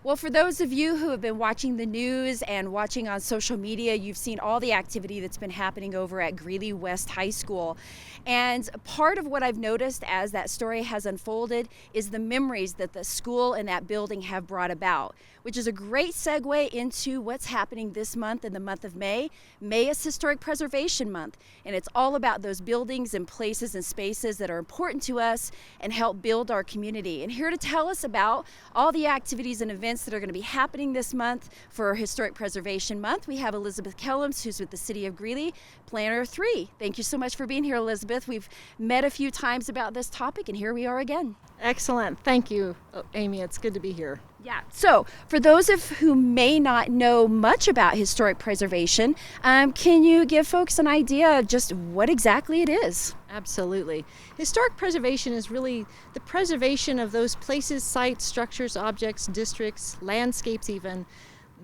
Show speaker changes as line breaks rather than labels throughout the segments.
Well, for those of you who have been watching the news and watching on social media, you've seen all the activity that's been happening over at Greeley West High School. And part of what I've noticed as that story has unfolded is the memories that the school and that building have brought about, which is a great segue into what's happening this month in the month of May. May is Historic Preservation Month, and it's all about those buildings and places and spaces that are important to us and help build our community. And here to tell us about all the activities and events that are going to be happening this month for Historic Preservation Month, we have Elizabeth Kellums, who's with the City of Greeley, Planner 3. Thank you so much for being here, Elizabeth. We've met a few times about this topic, and here we are again.
Excellent. Thank you, Amy. It's good to be here.
Yeah. So for those of who may not know much about historic preservation, can you give folks an idea of just what exactly it is?
Absolutely. Historic preservation is really the preservation of those places, sites, structures, objects, districts, landscapes even,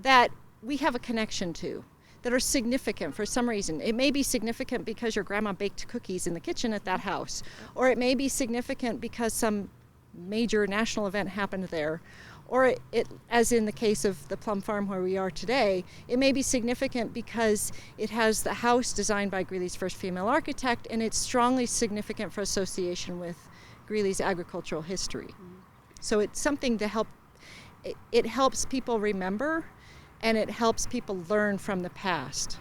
that we have a connection to, that are significant for some reason. It may be significant because your grandma baked cookies in the kitchen at that house, or it may be significant because some major national event happened there. Or it, as in the case of the Plum Farm where we are today, it may be significant because it has the house designed by Greeley's first female architect, and it's strongly significant for association with Greeley's agricultural history. So it's something to help, it helps people remember, and it helps people learn from the past.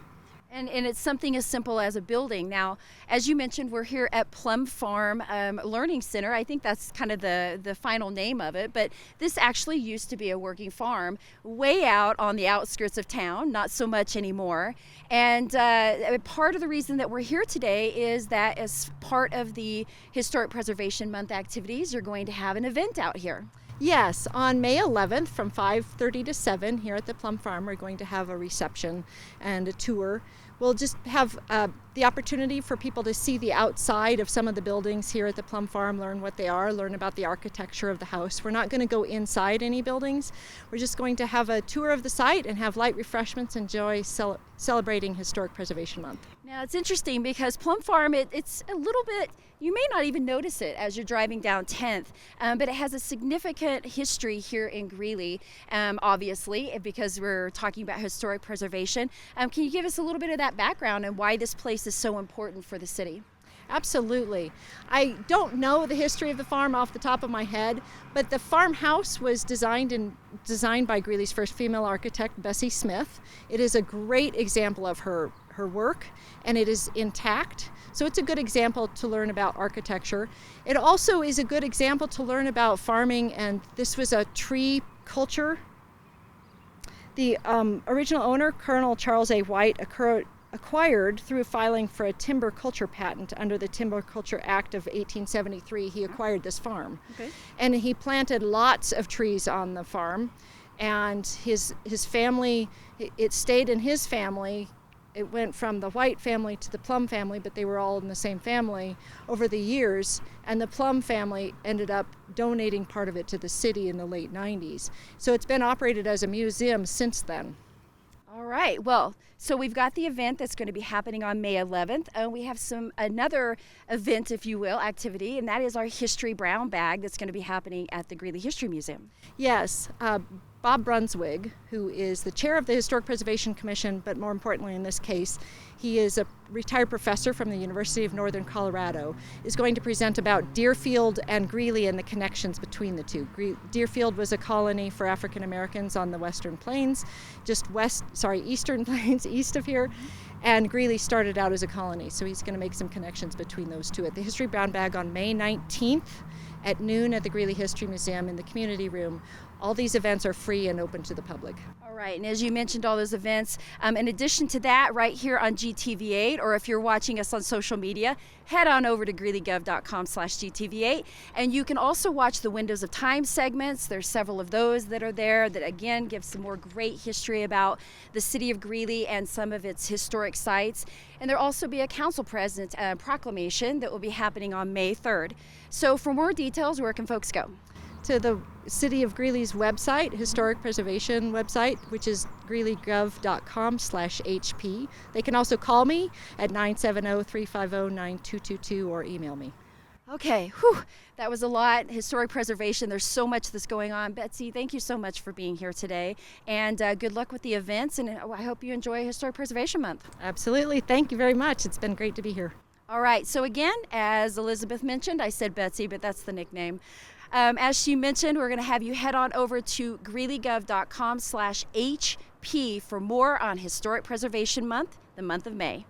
And it's something as simple as a building. Now, as you mentioned, we're here at Plum Farm Learning Center. I think that's kind of the final name of it. But this actually used to be a working farm way out on the outskirts of town, not so much anymore. And part of the reason that we're here today is that as part of the Historic Preservation Month activities, you're going to have an event out here.
Yes, on May 11th from 5:30 to 7 here at the Plum Farm, we're going to have a reception and a tour. We'll just have the opportunity for people to see the outside of some of the buildings here at the Plum Farm, learn what they are, learn about the architecture of the house. We're not going to go inside any buildings. We're just going to have a tour of the site and have light refreshments and enjoy celebrating Historic Preservation Month.
Now, it's interesting because Plum Farm, it's a little bit, you may not even notice it as you're driving down 10th, but it has a significant history here in Greeley, obviously, because we're talking about historic preservation. Can you give us a little bit of that background and why this place is so important for the city?
Absolutely. I don't know the history of the farm off the top of my head, but the farmhouse was designed by Greeley's first female architect, Bessie Smith. It is a great example of her work, and it is intact. So it's a good example to learn about architecture. It also is a good example to learn about farming, and this was a tree culture. The original owner, Colonel Charles A. White, acquired through filing for a timber culture patent under the Timber Culture Act of 1873. He acquired this farm.
Okay.
And he planted lots of trees on the farm, and his family, it stayed in his family. It went from the White family to the Plum family, but they were all in the same family over the years, and the Plum family ended up donating part of it to the city in the late 90s. So it's been operated as a museum since then.
All right. Well, so we've got the event that's going to be happening on May 11th. We have another event, if you will, activity, and that is our History Brown Bag that's going to be happening at the Greeley History Museum.
Yes. Bob Brunswig, who is the chair of the Historic Preservation Commission, but more importantly in this case, he is a retired professor from the University of Northern Colorado, is going to present about Deerfield and Greeley and the connections between the two. Deerfield was a colony for African Americans on the Western Plains, Eastern Plains, east of here, and Greeley started out as a colony, so he's going to make some connections between those two at the History Brown Bag on May 19th at noon at the Greeley History Museum in the community room. All these events are free and open to the public.
All right, and as you mentioned, all those events, in addition to that, right here on GTV8, or if you're watching us on social media, head on over to greeleygov.com/GTV8, and you can also watch the Windows of Time segments. There's several of those that are there that, again, give some more great history about the city of Greeley and some of its historic sites. And there'll also be a council president proclamation that will be happening on May 3rd. So for more details, where can folks go?
To the City of Greeley's website, historic preservation website, which is greeleygov.com/HP. They can also call me at 970-350-9222 or email me.
Okay, whew, that was a lot. Historic preservation, there's so much that's going on. Betsy, thank you so much for being here today. And good luck with the events. And I hope you enjoy Historic Preservation Month.
Absolutely. Thank you very much. It's been great to be here.
All right, so again, as Elizabeth mentioned, I said Betsy, but that's the nickname. As she mentioned, we're going to have you head on over to greeleygov.com/HP for more on Historic Preservation Month, the month of May.